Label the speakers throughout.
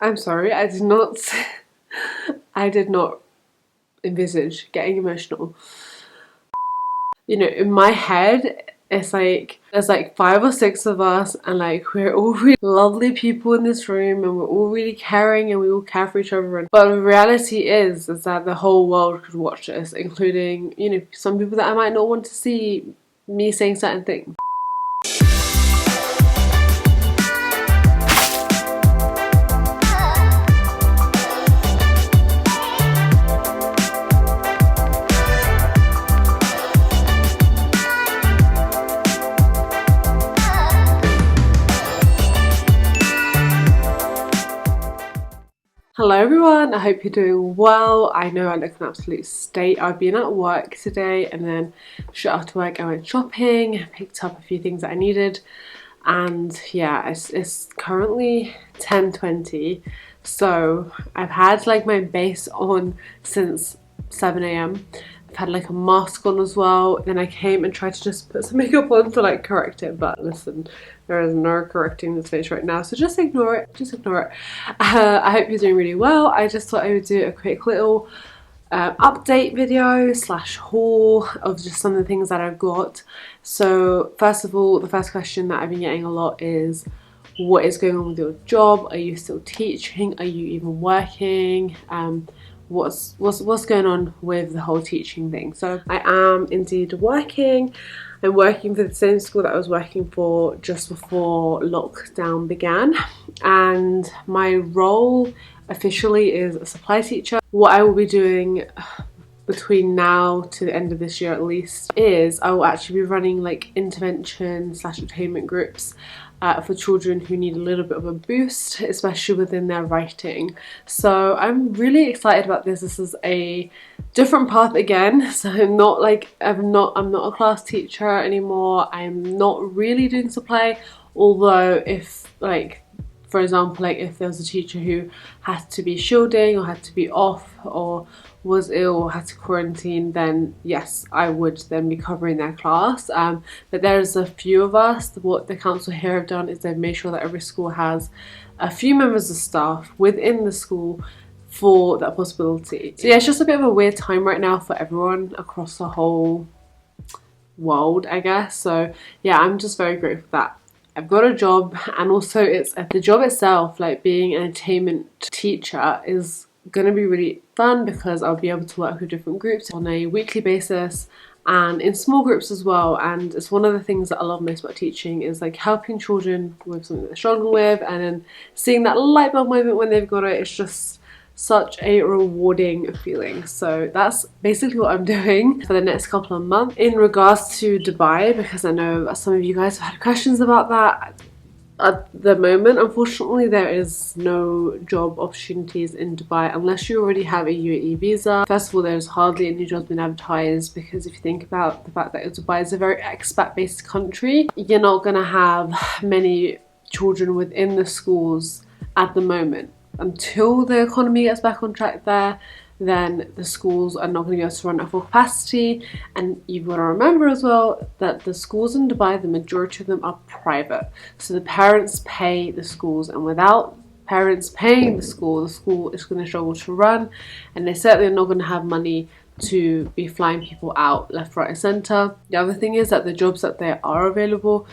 Speaker 1: I'm sorry, I did not I did not envisage getting emotional. You know, in my head, it's like there's like 5 or 6 of us, and like we're all really lovely people in this room, and we're all really caring, and we all care for each other. But the reality is that the whole world could watch us, including, you know, some people that I might not want to see me saying certain things. Hello everyone, I hope you're doing well. I know I look an absolute state. I've been at work today, and then straight after work I went shopping, picked up a few things that I needed, and yeah, it's currently 10:20, so I've had like my base on since 7 a.m. I've had like a mask on as well. Then I came and tried to just put some makeup on to like correct it, but listen, there is no correcting this face right now, so just ignore it, just ignore it. I hope you're doing really well. I just thought I would do a quick little update video slash haul of just some of the things that I've got. So first of all, the first question that I've been getting a lot is, what is going on with your job? Are you still teaching? Are you even working? What's going on with the whole teaching thing? So I am indeed working. I'm working for the same school that I was working for just before lockdown began, and my role officially is a supply teacher. What I will be doing between now to the end of this year at least is I will actually be running like intervention slash attainment groups for children who need a little bit of a boost, especially within their writing. So I'm really excited about this. This is a different path again. So I'm not a class teacher anymore. I'm not really doing supply, although if like, for example, like if there was a teacher who had to be shielding or had to be off or was ill or had to quarantine, then yes, I would then be covering their class. But there's a few of us. What the council here have done is they've made sure that every school has a few members of staff within the school for that possibility. So yeah, it's just a bit of a weird time right now for everyone across the whole world, I guess. So yeah, I'm just very grateful for that I've got a job, and also it's the job itself, like being an attainment teacher, is going to be really fun because I'll be able to work with different groups on a weekly basis and in small groups as well. And it's one of the things that I love most about teaching is like helping children with something they're struggling with, and then seeing that light bulb moment when they've got it. It's just such a rewarding feeling. So that's basically what I'm doing for the next couple of months. In regards to Dubai, because I know some of you guys have had questions about that, at the moment unfortunately there is no job opportunities in Dubai unless you already have a UAE visa. First of all, there's hardly any jobs being advertised, because if you think about the fact that Dubai is a very expat based country, you're not going to have many children within the schools at the moment. Until the economy gets back on track there, then the schools are not going to be able to run at full capacity. And you've got to remember as well that the schools in Dubai, the majority of them are private. So the parents pay the schools, and without parents paying the school is going to struggle to run, and they certainly are not going to have money to be flying people out left, right and centre. The other thing is that the jobs that there are available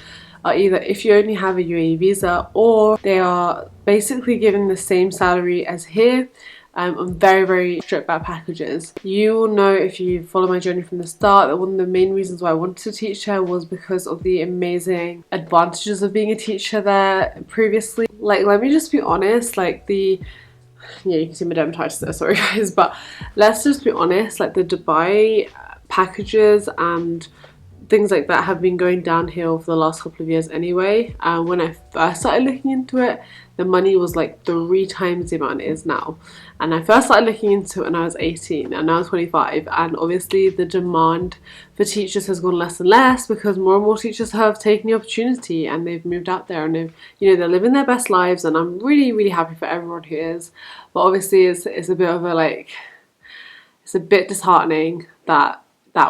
Speaker 1: are either if you only have a UAE visa, or they are basically given the same salary as here on very, very stripped back packages. You will know, if you follow my journey from the start, that one of the main reasons why I wanted to teach there was because of the amazing advantages of being a teacher there previously. Like, let me just be honest, like yeah, you can see my dermatitis there, sorry guys, but let's just be honest, like the Dubai packages and things like that have been going downhill for the last couple of years anyway. When I first started looking into it, the money was like 3 times the amount it is now. And I first started looking into it when I was 18, and now I'm 25, and obviously the demand for teachers has gone less and less because more and more teachers have taken the opportunity and they've moved out there, and they're living their best lives, and I'm really, really happy for everyone who is. But obviously it's a bit of a it's a bit disheartening that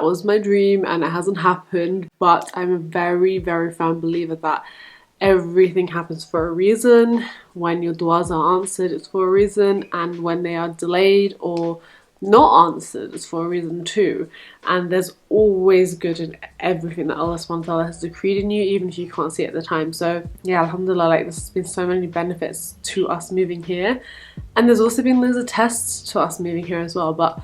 Speaker 1: was my dream and it hasn't happened. But I'm a very, very firm believer that everything happens for a reason. When your duas are answered, it's for a reason, and when they are delayed or not answered, it's for a reason too. And there's always good in everything that Allah subhanahu wa ta'ala has decreed in you, even if you can't see it at the time. So yeah, alhamdulillah, like, this has been so many benefits to us moving here, and there's also been loads of tests to us moving here as well. But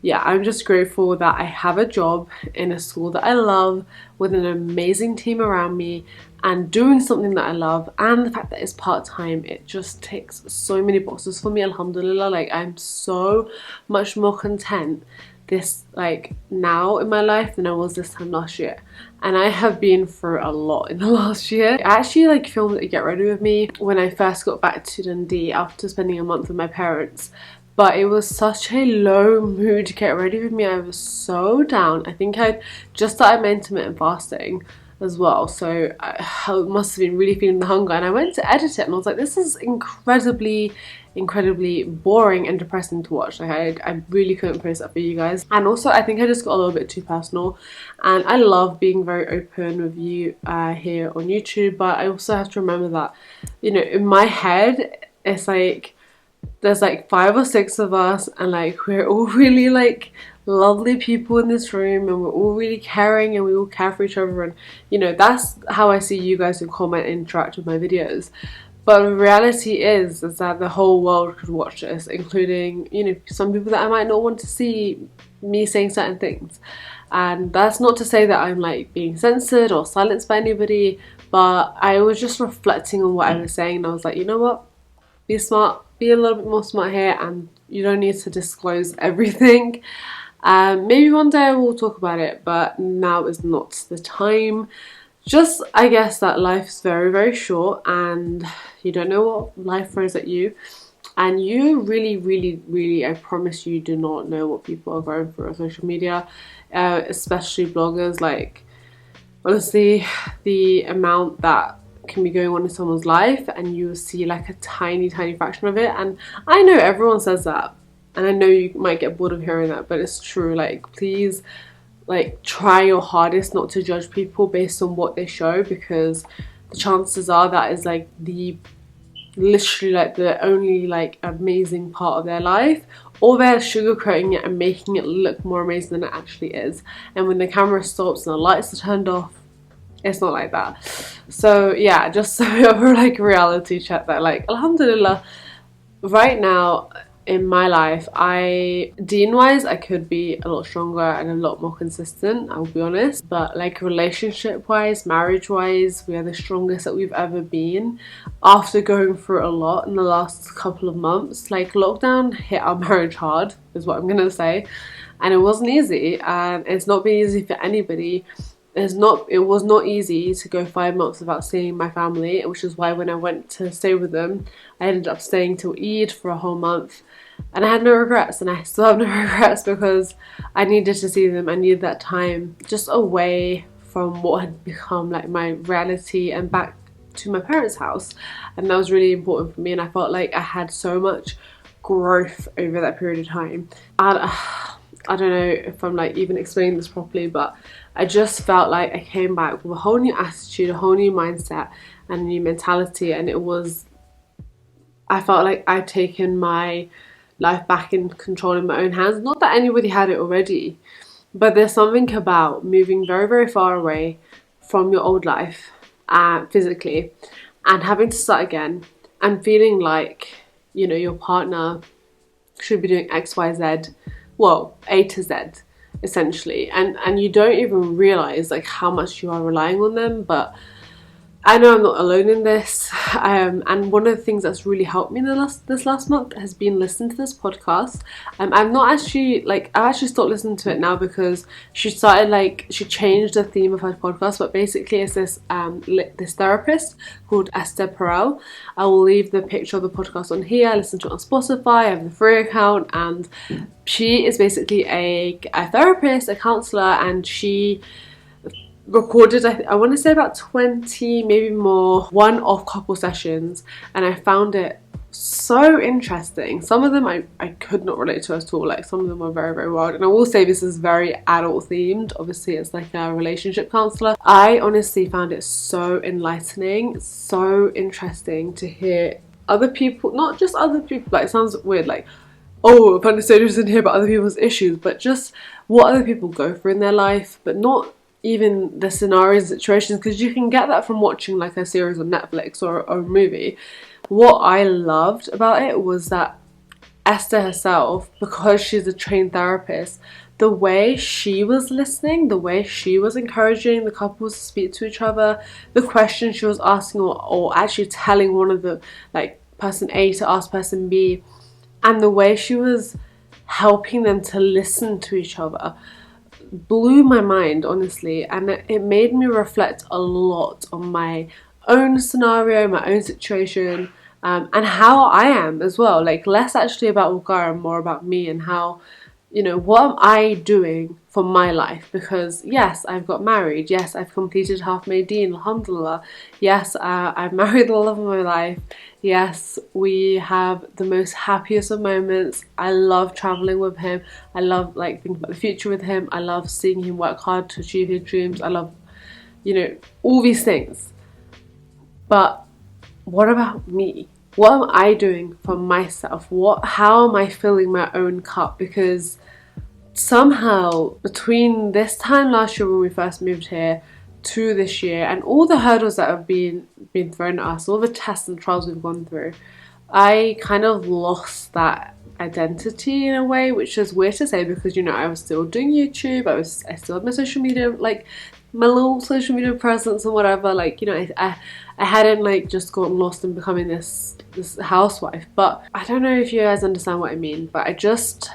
Speaker 1: yeah, I'm just grateful that I have a job in a school that I love, with an amazing team around me, and doing something that I love, and the fact that it's part-time. It just ticks so many boxes for me, alhamdulillah. Like, I'm so much more content this, like, now in my life than I was this time last year. And I have been through a lot in the last year. I actually like filmed a Get Ready With Me when I first got back to Dundee after spending a month with my parents. But it was such a low mood to Get Ready With Me. I was so down. I think I'd just started my intermittent fasting as well, so I must have been really feeling the hunger, and I went to edit it and I was like, this is incredibly boring and depressing to watch. Like, I really couldn't post that for you guys. And also, I think I just got a little bit too personal, and I love being very open with you here on YouTube, but I also have to remember that, you know, in my head it's like there's like 5 or 6 of us, and like we're all really like lovely people in this room, and we're all really caring, and we all care for each other, and you know, that's how I see you guys who comment and interact with my videos. But the reality is that the whole world could watch this, including, you know, some people that I might not want to see me saying certain things. And that's not to say that I'm like being censored or silenced by anybody, but I was just reflecting on what I was saying, and I was like, you know what, be smart, be a little bit more smart here, and you don't need to disclose everything. Maybe one day I will talk about it, but now is not the time. Just, I guess that life's very short, and you don't know what life throws at you, and you really, I promise you, do not know what people are going through on social media, especially bloggers. Like, honestly, the amount that can be going on in someone's life, and you will see like a tiny fraction of it. And I know everyone says that, and I know you might get bored of hearing that, but it's true. Like, please, like, try your hardest not to judge people based on what they show, because the chances are that is like the literally like the only like amazing part of their life, or they're sugarcoating it and making it look more amazing than it actually is. And when the camera stops and the lights are turned off, it's not like that. So yeah, just a bit of a like reality check that, like, alhamdulillah, right now in my life, Dean-wise, I could be a lot stronger and a lot more consistent, I'll be honest. But like relationship-wise, marriage-wise, we are the strongest that we've ever been after going through a lot in the last couple of months. Like, lockdown hit our marriage hard, is what I'm gonna say. And it wasn't easy, and it's not been easy for anybody. It was not easy to go 5 months without seeing my family, which is why when I went to stay with them, I ended up staying till Eid for a whole month, and I had no regrets, and I still have no regrets, because I needed to see them. I needed that time just away from what had become like my reality and back to my parents' house, and that was really important for me. And I felt like I had so much growth over that period of time. And I don't know if I'm like even explaining this properly, but I just felt like I came back with a whole new attitude, a whole new mindset, and a new mentality. And I felt like I'd taken my life back in control in my own hands. Not that anybody had it already, but there's something about moving very far away from your old life physically, and having to start again, and feeling like, you know, your partner should be doing X, Y, Z, well, A to Z, essentially, and you don't even realize like how much you are relying on them. But I know I'm not alone in this, and one of the things that's really helped me in this last month has been listening to this podcast. I've actually stopped listening to it now, because she changed the theme of her podcast. But basically it's this therapist called Esther Perel. I will leave the picture of the podcast on here. I listen to it on Spotify, I have the free account, and she is basically a therapist, a counsellor, and she recorded, I want to say about 20, maybe more, one-off couple sessions, and I found it so interesting. Some of them I could not relate to at all. Like, some of them are very, very wild. And I will say this is very adult themed. Obviously, it's like a relationship counselor. I honestly found it so enlightening, so interesting to hear other people, not just other people, like, it sounds weird, like, oh, I'm so interested to hear about other people's issues, but just what other people go through in their life, but not even the scenarios and situations, because you can get that from watching like a series on Netflix or a movie. What I loved about it was that Esther herself, because she's a trained therapist, the way she was listening, the way she was encouraging the couples to speak to each other, the questions she was asking, or actually telling one of the, like, person A to ask person B, and the way she was helping them to listen to each other blew my mind, honestly. And it made me reflect a lot on my own scenario, my own situation, and how I am as well. Like, less actually about Iqra and more about me, and how, you know, what am I doing for my life? Because yes, I've got married. Yes, I've completed half my deen, alhamdulillah. Yes, I've married the love of my life. Yes, we have the most happiest of moments. I love traveling with him. I love, like, thinking about the future with him. I love seeing him work hard to achieve his dreams. I love, you know, all these things. But what about me? What am I doing for myself? How am I filling my own cup? Because somehow between this time last year when we first moved here to this year, and all the hurdles that have been thrown at us, all the tests and trials we've gone through, I kind of lost that identity in a way, which is weird to say, because, you know, I was still doing YouTube, I still had my social media, like my little social media presence and whatever, like, you know, I hadn't like just gotten lost in becoming this housewife. But I don't know if you guys understand what I mean, but I just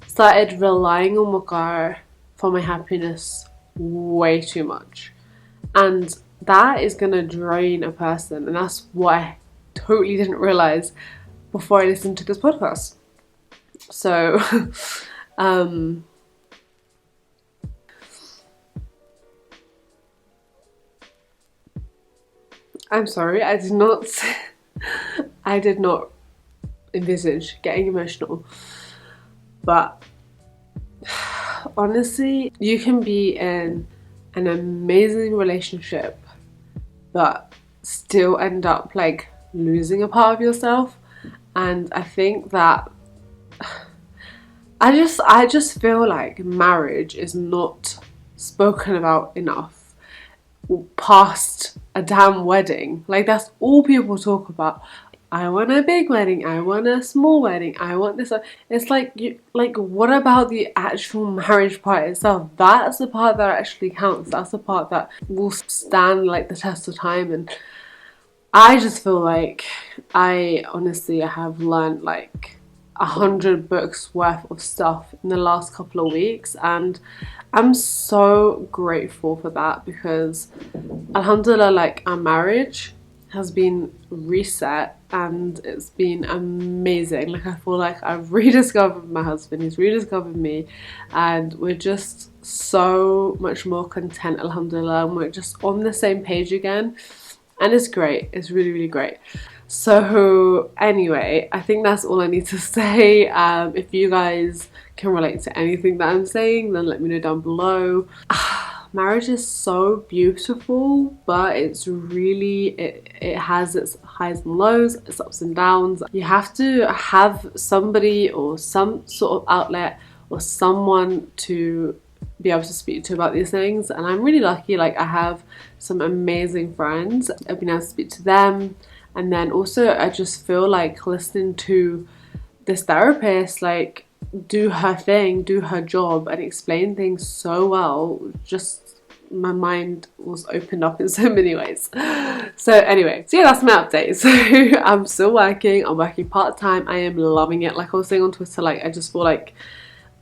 Speaker 1: started relying on Iqra for my happiness way too much, and that is gonna drain a person, and that's what I totally didn't realize before I listened to this podcast. So I'm sorry, I did not envisage getting emotional. But honestly, you can be in an amazing relationship but still end up like losing a part of yourself. And I think that I just feel like marriage is not spoken about enough past a damn wedding. Like, that's all people talk about. I want a big wedding, I want a small wedding, I want this. It's like, what about the actual marriage part itself? That's the part that actually counts. That's the part that will stand like the test of time. And I just feel like I honestly have learned like 100 books worth of stuff in the last couple of weeks, and I'm so grateful for that, because alhamdulillah, like, our marriage has been reset and it's been amazing. Like, I feel like I've rediscovered my husband, he's rediscovered me, and we're just so much more content, alhamdulillah, and we're just on the same page again, and it's great. It's really, really great. So anyway, I think that's all I need to say. If you guys can relate to anything that I'm saying, then let me know down below. Marriage is so beautiful, but it's really, it has its highs and lows, its ups and downs. You have to have somebody or some sort of outlet or someone to be able to speak to about these things, and I'm really lucky. Like, I have some amazing friends. I've been able to speak to them, and then also I just feel like listening to this therapist, like, do her thing, do her job, and explain things so well. Just my mind was opened up in so many ways. So anyway, so yeah, that's my update. So I'm still working. I'm working part-time. I am loving it. Like I was saying on Twitter, like, I just feel like,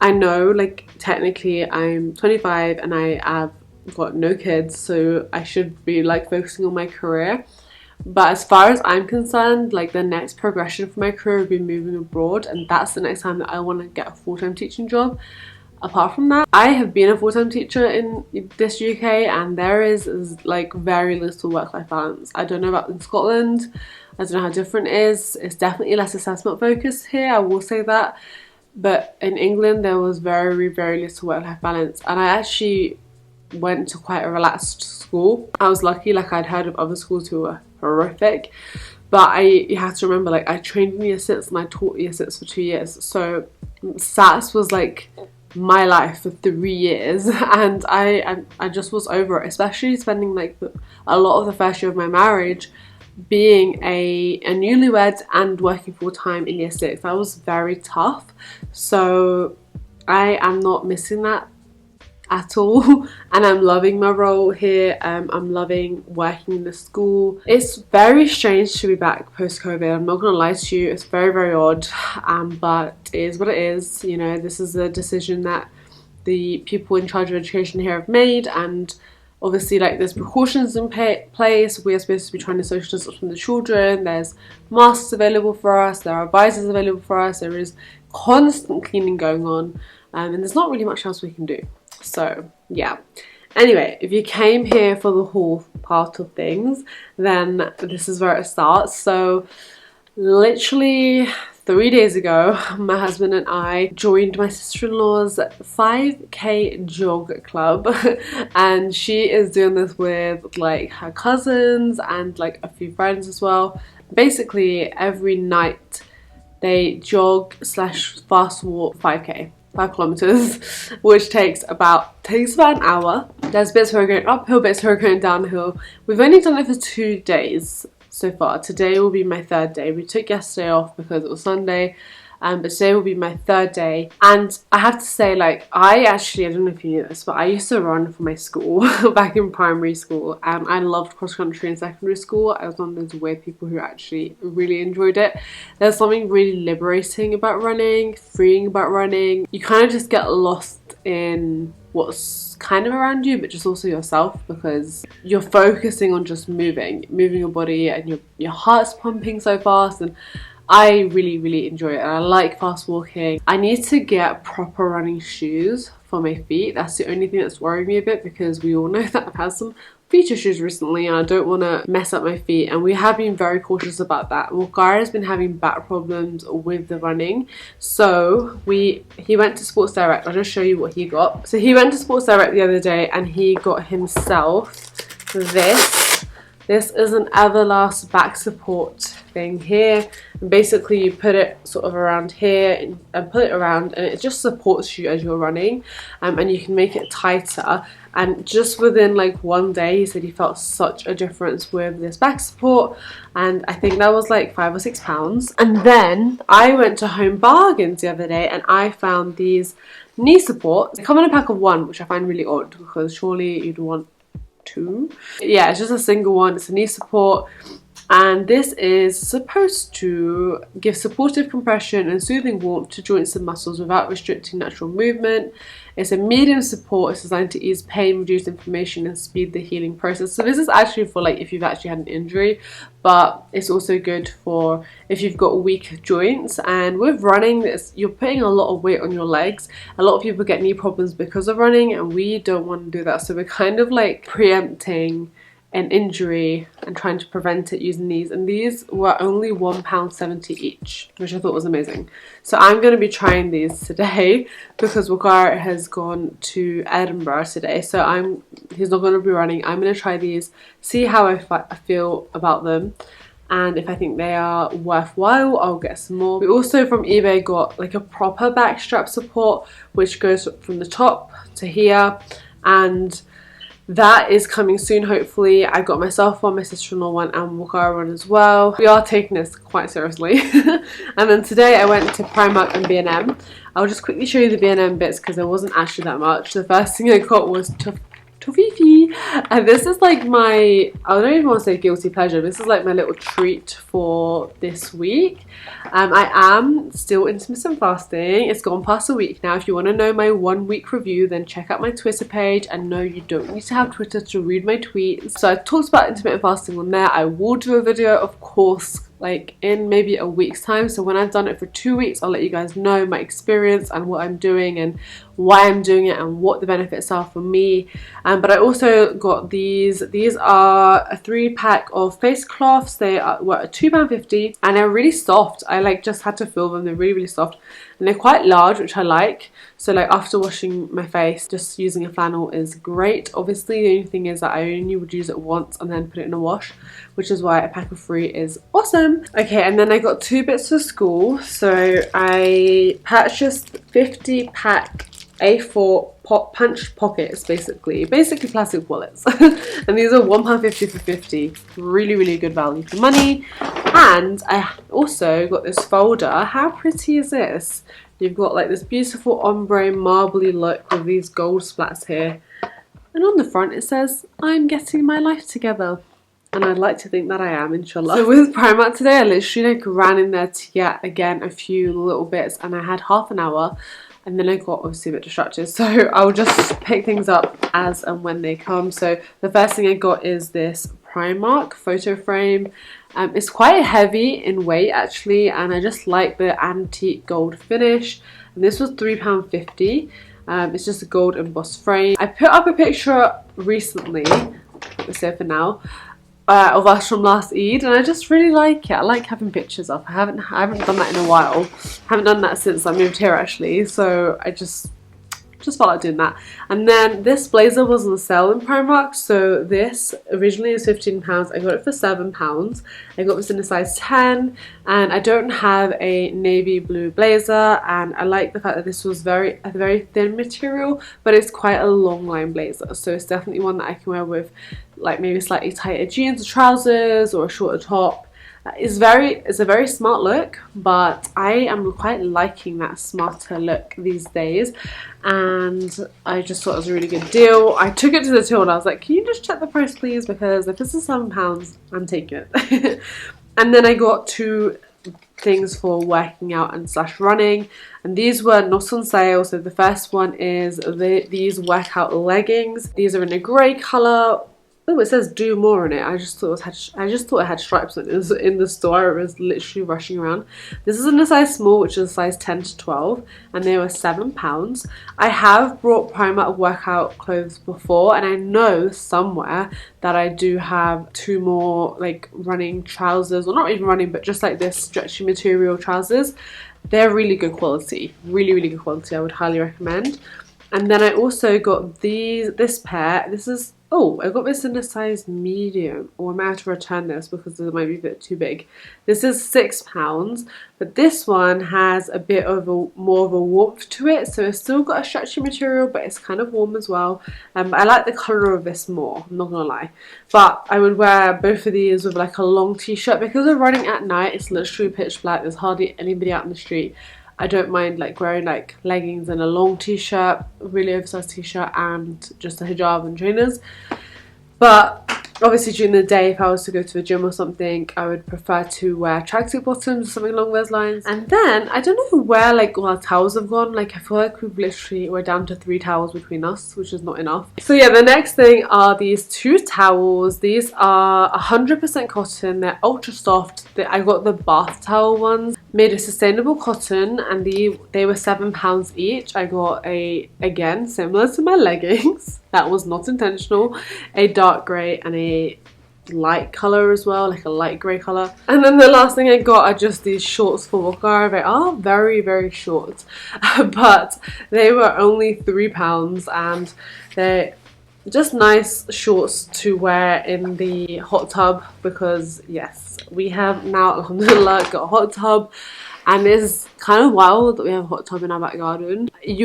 Speaker 1: I know, like, technically I'm 25 and I have got no kids, so I should be like focusing on my career. But as far as I'm concerned, like, the next progression for my career would be moving abroad, and that's the next time that I want to get a full-time teaching job. apart from that, I have been a full-time teacher in this UK, and there is like very little work-life balance. I don't know about in Scotland. I don't know how different it is. It's definitely less assessment focused here, I will say that. But in England, there was very, very little work-life balance. And I actually went to quite a relaxed school. I was lucky, like I'd heard of other schools who were horrific. But you have to remember, like I trained in year 6 and I taught year 6 for 2 years. So SATs was like my life for 3 years, and I just was over it, especially spending like a lot of the first year of my marriage being a newlywed and working full-time in year 6. That was very tough, so I am not missing that at all. And I'm loving my role here. I'm loving working in the school. It's very strange to be back post-COVID, I'm not gonna lie to you. It's very, very odd, but it is what it is. You know, this is a decision that the people in charge of education here have made, and obviously like there's precautions in place. We are supposed to be trying to social distance from the children. There's masks available for us, there are visors available for us, there is constant cleaning going on, and there's not really much else we can do. So yeah, anyway, if you came here for the haul part of things, then this is where it starts. So literally 3 days ago, my husband and I joined my sister-in-law's 5k jog club, and she is doing this with like her cousins and like a few friends as well. Basically every night they jog / fast walk 5k, 5 kilometers, which takes about an hour. There's bits where we're going uphill, bits where we're going downhill. We've only done it for 2 days so far. Today will be my 3rd day. We took yesterday off because it was Sunday, but today will be my 3rd day. And I have to say, like, I don't know if you knew this, but I used to run for my school back in primary school. I loved cross country in secondary school. I was one of those weird people who actually really enjoyed it. There's something really liberating about running, freeing about running. You kind of just get lost in what's kind of around you, but just also yourself, because you're focusing on just moving your body, and your heart's pumping so fast. And I really, really enjoy it, and I like fast walking. I need to get proper running shoes for my feet. That's the only thing that's worrying me a bit, because we all know that I've had some feet issues recently and I don't want to mess up my feet, and we have been very cautious about that. Waqar has been having back problems with the running, so he went to Sports Direct. I'll just show you what he got. So he went to Sports Direct the other day and he got himself this. This is an Everlast back support thing here, and basically you put it sort of around here and put it around, and it just supports you as you're running, and you can make it tighter. And just within like 1 day, he said he felt such a difference with this back support, and I think that was like £5 or £6. And then I went to Home Bargains the other day and I found these knee supports. They come in a pack of 1, which I find really odd, because surely you'd want 2. Yeah, it's just a single one. It's a knee support, and this is supposed to give supportive compression and soothing warmth to joints and muscles without restricting natural movement. It's a medium support. It's designed to ease pain, reduce inflammation, and speed the healing process. So this is actually for like if you've actually had an injury, but it's also good for if you've got weak joints. And with running, you're putting a lot of weight on your legs. A lot of people get knee problems because of running, and we don't want to do that. So we're kind of like preempting an injury and trying to prevent it using these, and these were only £1.70 each, which I thought was amazing. So I'm going to be trying these today because Waqar has gone to Edinburgh today, so he's not going to be running. I'm going to try these, see how I feel about them, and if I think they are worthwhile, I'll get some more. We also from eBay got like a proper back strap support, which goes from the top to here, and that is coming soon, hopefully. I got myself one, my sister-in-law one, and Waqar one as well. We are taking this quite seriously. And then today I went to Primark and B&M. I'll just quickly show you the B&M bits because there wasn't actually that much. The first thing I got was Tofifi, and this is like my, I don't even want to say guilty pleasure, this is like my little treat for this week. I am still intermittent fasting. It's gone past a week now. If you want to know my 1 week review, then check out my Twitter page, and no, you don't need to have Twitter to read my tweets. So I talked about intermittent fasting on there. I will do a video, of course, like in maybe a week's time. So when I've done it for 2 weeks, I'll let you guys know my experience and what I'm doing and why I'm doing it and what the benefits are for me. But I also got these are a 3-pack of face cloths. They were £2.50 and they're really soft. I like just had to feel them. They're really soft and they're quite large, which I like. So like after washing my face, just using a flannel is great. Obviously the only thing is that I only would use it once and then put it in a wash, which is why a pack of 3 is awesome. Okay, and then I got 2 bits for school. So I purchased 50-pack A4 punch pockets, basically plastic wallets. And these are £1.50 for 50. Really good value for money. And I also got this folder. How pretty is this? You've got like this beautiful ombre marbly look with these gold splats here. And on the front it says, I'm getting my life together. And I'd like to think that I am, inshallah. So with Primark today, I literally like ran in there to get, again, a few little bits. And I had half an hour. And then I got obviously a bit distracted. So I'll just pick things up as and when they come. So the first thing I got is this Primark photo frame. It's quite heavy in weight actually, and I just like the antique gold finish. And this was £3.50. It's just a gold embossed frame. I put up a picture recently, let's say for now, of us from last Eid, and I just really like it. I like having pictures up. I haven't done that in a while. I haven't done that since I moved here actually, so I just felt like doing that. And then this blazer was on sale in Primark. So this originally is £15. I got it for £7. I got this in a size 10, and I don't have a navy blue blazer, and I like the fact that this was a very thin material, but it's quite a long line blazer. So it's definitely one that I can wear with like maybe slightly tighter jeans or trousers or a shorter top. It's a very smart look, but I am quite liking that smarter look these days, and I just thought it was a really good deal. I took it to the till and I was like, can you just check the price please, because if this is £7, I'm taking it. And then I got 2 things for working out and / running, and these were not on sale. So the first one is these workout leggings. These are in a grey colour. Oh, it says do more on it. I just thought it had stripes on it. It was in the store. I was literally rushing around. This is in a size small, which is a size 10 to 12, and they were £7. I have brought Primark workout clothes before, and I know somewhere that I do have 2 more like running trousers, or not even running, but just like this stretchy material trousers. They're really good quality, really good quality. I would highly recommend. And then I also got this pair. I got this in a size medium, or I might have to return this because it might be a bit too big. This is £6, but this one has a bit of more of a warmth to it. So it's still got a stretchy material, but it's kind of warm as well. I like the colour of this more, I'm not gonna lie. But I would wear both of these with like a long t-shirt, because we're running at night. It's literally pitch black. There's hardly anybody out in the street. I don't mind like wearing like leggings and a long t-shirt, really oversized t-shirt, and just a hijab and trainers. But obviously during the day, if I was to go to the gym or something, I would prefer to wear tracksuit bottoms or something along those lines. And then I don't know where like all our towels have gone. Like I feel like we're down to 3 towels between us, which is not enough. So yeah, the next thing are these 2 towels. These are 100% cotton. They're ultra soft. I got the bath towel ones, made of sustainable cotton, and they were £7 each. I got again, similar to my leggings, that was not intentional, a dark grey and a light colour as well, like a light grey colour. And then the last thing I got are just these shorts for Iqra. They are very short, but they were only £3, and they're just nice shorts to wear in the hot tub, because yes, we have now, alhamdulillah, got a hot tub. And it's kind of wild that we have a hot tub in our back garden. If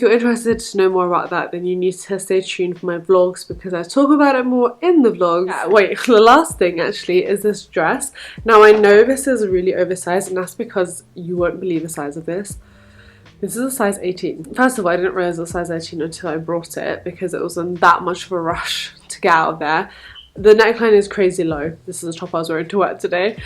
Speaker 1: you're interested to know more about that, then you need to stay tuned for my vlogs, because I talk about it more in the vlogs. Wait, the last thing actually is this dress. Now I know this is really oversized, and that's because you won't believe the size of this. This is a size 18. First of all, I didn't realise it was a size 18 until I brought it, because it was in that much of a rush to get out of there. The neckline is crazy low. This is the top I was wearing to work today.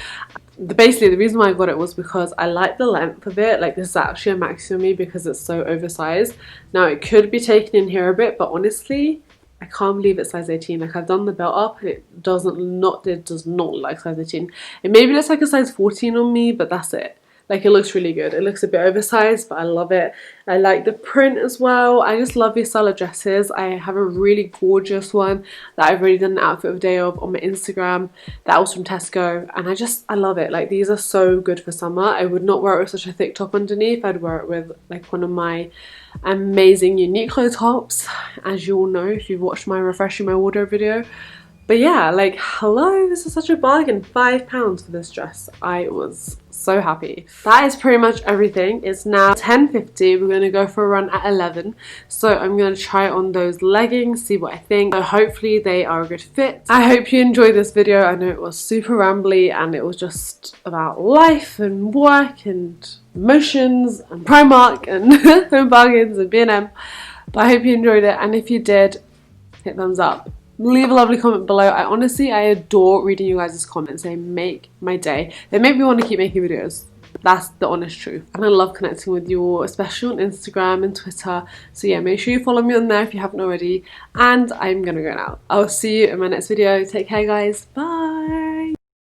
Speaker 1: Basically, the reason why I got it was because I like the length of it. Like, this is actually a maxi on me because it's so oversized. Now, it could be taken in here a bit, but honestly, I can't believe it's size 18. Like, I've done the belt up and it does not look like size 18. It maybe looks like a size 14 on me, but that's it. Like, it looks really good. It looks a bit oversized, but I love it. I like the print as well. I just love this style of dresses. I have a really gorgeous one that I've already done an outfit of the day of on my Instagram. That was from Tesco, and I love it. Like, these are so good for summer. I would not wear it with such a thick top underneath. I'd wear it with like one of my amazing Uniqlo tops, as you all know if you've watched my refreshing my wardrobe video. But yeah, like, hello, this is such a bargain. £5 for this dress. I was so happy. That is pretty much everything. It's now 10:50. We're going to go for a run at 11. So I'm going to try on those leggings, see what I think. So hopefully they are a good fit. I hope you enjoyed this video. I know it was super rambly and it was just about life and work and emotions and Primark and home bargains and B&M. But I hope you enjoyed it, and if you did, hit thumbs up. Leave a lovely comment below. I adore reading you guys' comments. They make my day. They make me want to keep making videos. That's the honest truth. And I love connecting with you all, especially on Instagram and Twitter. So yeah, make sure you follow me on there if you haven't already. And I'm gonna go now. I'll see you in my next video. Take care, guys. Bye.